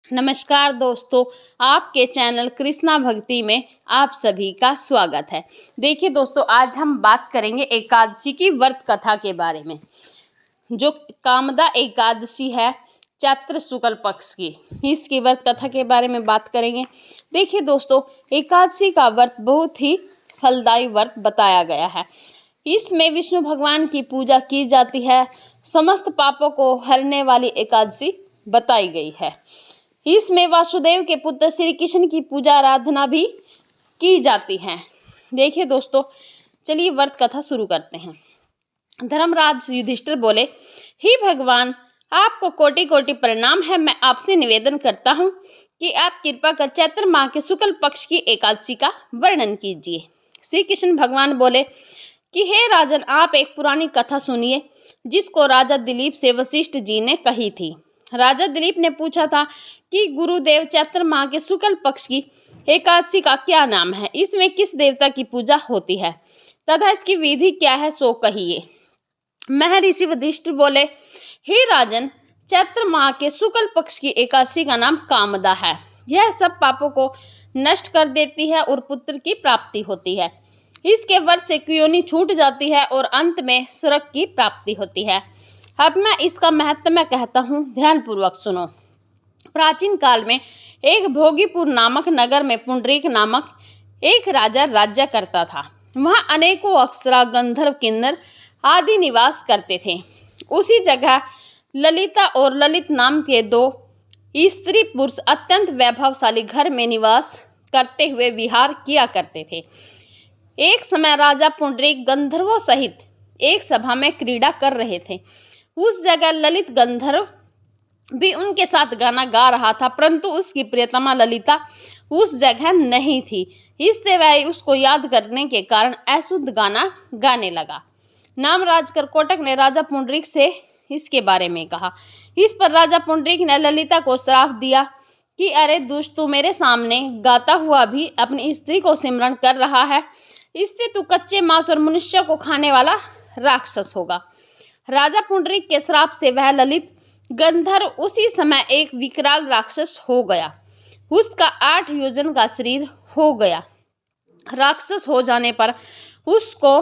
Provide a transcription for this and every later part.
नमस्कार दोस्तों, आपके चैनल कृष्णा भक्ति में आप सभी का स्वागत है। देखिए दोस्तों, आज हम बात करेंगे एकादशी की व्रत कथा के बारे में। जो कामदा एकादशी है चैत्र शुक्ल पक्ष की, इसकी व्रत कथा के बारे में बात करेंगे। देखिए दोस्तों, एकादशी का व्रत बहुत ही फलदायी व्रत बताया गया है। इसमें विष्णु भगवान की पूजा की जाती है। समस्त पापों को हरने वाली एकादशी बताई गई है। इसमें वासुदेव के पुत्र श्री कृष्ण की पूजा आराधना भी की जाती है। देखिए दोस्तों, चलिए व्रत कथा शुरू करते हैं। धर्मराज युधिष्ठिर बोले, हे भगवान, आपको कोटि कोटि प्रणाम है। मैं आपसे निवेदन करता हूँ कि आप कृपा कर चैत्र माह के शुक्ल पक्ष की एकादशी का वर्णन कीजिए। श्री कृष्ण भगवान बोले कि हे राजन, आप एक पुरानी कथा सुनिए जिसको राजा दिलीप से वशिष्ठ जी ने कही थी। राजा दिलीप ने पूछा था कि गुरुदेव, चैत्र माह के शुक्ल पक्ष की एकादशी का क्या नाम है, इसमें किस देवता की पूजा होती है तथा इसकी विधि क्या है, सो कहिए। महर्षि वशिष्ठ बोले, हे राजन, चैत्र माह के शुक्ल पक्ष की एकादशी का नाम कामदा है। यह सब पापों को नष्ट कर देती है और पुत्र की प्राप्ति होती है। इसके व्रत से कुयोनि छूट जाती है और अंत में स्वर्ग की प्राप्ति होती है। अब मैं इसका महत्व कहता हूँ, ध्यानपूर्वक सुनो। प्राचीन काल में एक भोगीपुर नामक नगर में पुंडरीक नामक एक राजा राज्य करता था। वहाँ अनेकों अप्सरा, गंधर्व, किन्नर आदि निवास करते थे। उसी जगह ललिता और ललित नाम के दो स्त्री पुरुष अत्यंत वैभवशाली घर में निवास करते हुए विहार किया करते थे। एक समय राजा पुंडरीक गंधर्वों सहित एक सभा में क्रीड़ा कर रहे थे। उस जगह ललित गंधर्व भी उनके साथ गाना गा रहा था, परंतु उसकी प्रियतमा ललिता उस जगह नहीं थी। इससे वह उसको याद करने के कारण अशुद्ध गाना गाने लगा। नामराज करकोटक ने राजा पुंडरीक से इसके बारे में कहा। इस पर राजा पुंडरीक ने ललिता को श्राप दिया कि अरे दुष्ट, तू मेरे सामने गाता हुआ भी अपनी स्त्री को सिमरण कर रहा है। इससे तू कच्चे मांस और मनुष्य को खाने वाला राक्षस होगा। राजा पुंडरीक के श्राप से वह ललित गंधर्व उसी समय एक विकराल राक्षस हो गया। उसका 8 योजन का शरीर हो गया। राक्षस हो जाने पर उसको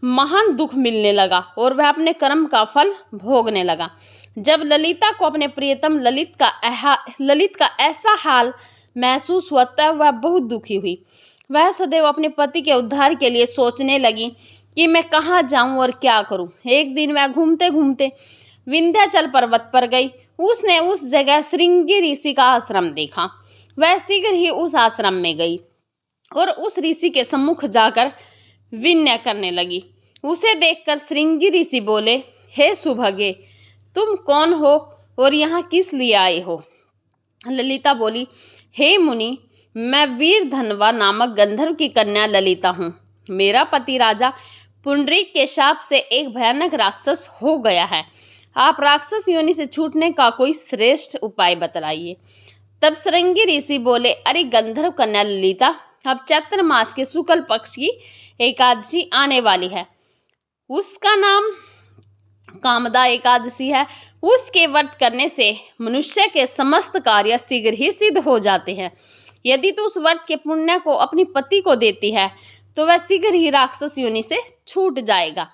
महान दुख मिलने लगा और वह अपने कर्म का फल भोगने लगा। जब ललिता को अपने प्रियतम ललित का ऐसा हाल महसूस हुआ तब वह बहुत दुखी हुई। वह सदैव अपने पति के उद्धार के लिए सोचने लगी कि मैं कहाँ जाऊं और क्या करूं। एक दिन वह घूमते घूमते विंध्याचल पर्वत पर गई। उसने उस जगह श्रृंगी ऋषि का आश्रम देखा। वह शीघ्र ही उस आश्रम में गई और उस ऋषि के सम्मुख जाकर विनय करने लगी। उसे देखकर श्रृंगी ऋषि बोले, हे सुभगे, तुम कौन हो और यहाँ किस लिए आए हो? ललिता बोली, हे मुनि, मैं वीर धनवा नामक गंधर्व की कन्या ललिता हूँ। मेरा पति राजा पुंडरीक के शाप से एक भयानक राक्षस हो गया है। आप राक्षस योनि से छूटने का कोई श्रेष्ठ उपाय बतलाइए। तब श्रृंगी ऋषि बोले, अरे गंधर्व कन्या ललिता, अब चैत्र मास के शुक्ल पक्ष की एकादशी आने वाली है। उसका नाम कामदा एकादशी है। उसके व्रत करने से मनुष्य के समस्त कार्य शीघ्र ही सिद्ध हो जाते हैं। यदि तू उस व्रत के पुण्य को अपनी पति को देती है तो वह शीघ्र ही राक्षस योनि से छूट जाएगा।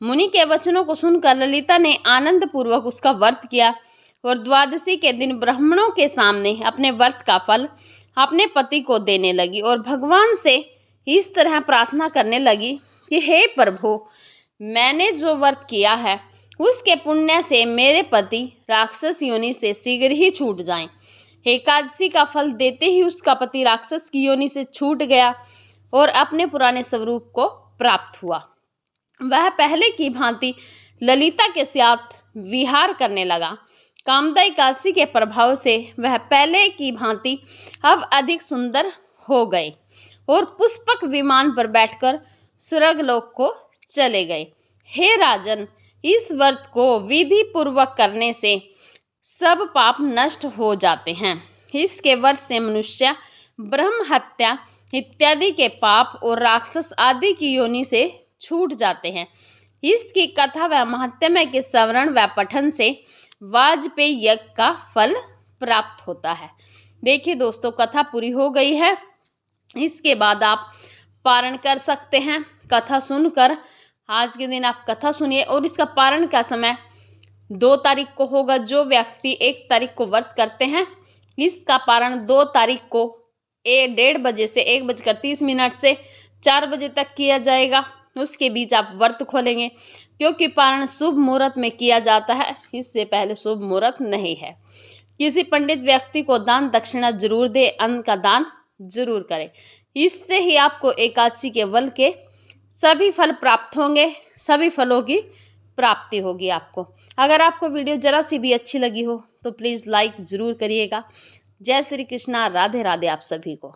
मुनि के वचनों को सुनकर ललिता ने आनंद पूर्वक उसका व्रत किया और द्वादशी के दिन ब्राह्मणों के सामने अपने व्रत का फल अपने पति को देने लगी और भगवान से इस तरह प्रार्थना करने लगी कि हे प्रभु, मैंने जो व्रत किया है उसके पुण्य से मेरे पति राक्षस योनि से शीघ्र ही छूट जाएं। एकादशी का फल देते ही उसका पति राक्षस की योनि से छूट गया और अपने पुराने स्वरूप को प्राप्त हुआ। वह पहले की भांति ललिता के साथ विहार करने लगा। कामदा एकादशी के प्रभाव से वह पहले की भांति अब अधिक सुंदर हो गए और पुष्पक विमान पर बैठकर स्वर्गलोक को चले गए। हे राजन, इस व्रत को विधि पूर्वक करने से सब पाप नष्ट हो जाते हैं। इसके व्रत से मनुष्य ब्रह्म हत्या इत्यादि के पाप और राक्षस आदि की योनि से छूट जाते हैं। इसकी कथा व महात्म्य के श्रवण व पठन से वाजपेयी यज्ञ का फल प्राप्त होता है। देखिए दोस्तों, कथा पूरी हो गई है। इसके बाद आप पारण कर सकते हैं। कथा सुनकर आज के दिन आप कथा सुनिए और इसका पारण का समय 2 तारीख को होगा। जो व्यक्ति 1 तारीख को व्रत करते हैं, इसका पारण 2 तारीख को 1:30 बजे से 1:30 से 4 बजे तक किया जाएगा। उसके बीच आप व्रत खोलेंगे, क्योंकि पारण शुभ मुहूर्त में किया जाता है, इससे पहले शुभ मुहूर्त नहीं है। किसी पंडित व्यक्ति को दान दक्षिणा जरूर दे, अन्न का दान जरूर करें। इससे ही आपको एकादशी के व्रत के सभी फल प्राप्त होंगे, सभी फलों की प्राप्ति होगी आपको। अगर आपको वीडियो जरा सी भी अच्छी लगी हो तो प्लीज़ लाइक ज़रूर करिएगा। जय श्री कृष्णा, राधे राधे आप सभी को।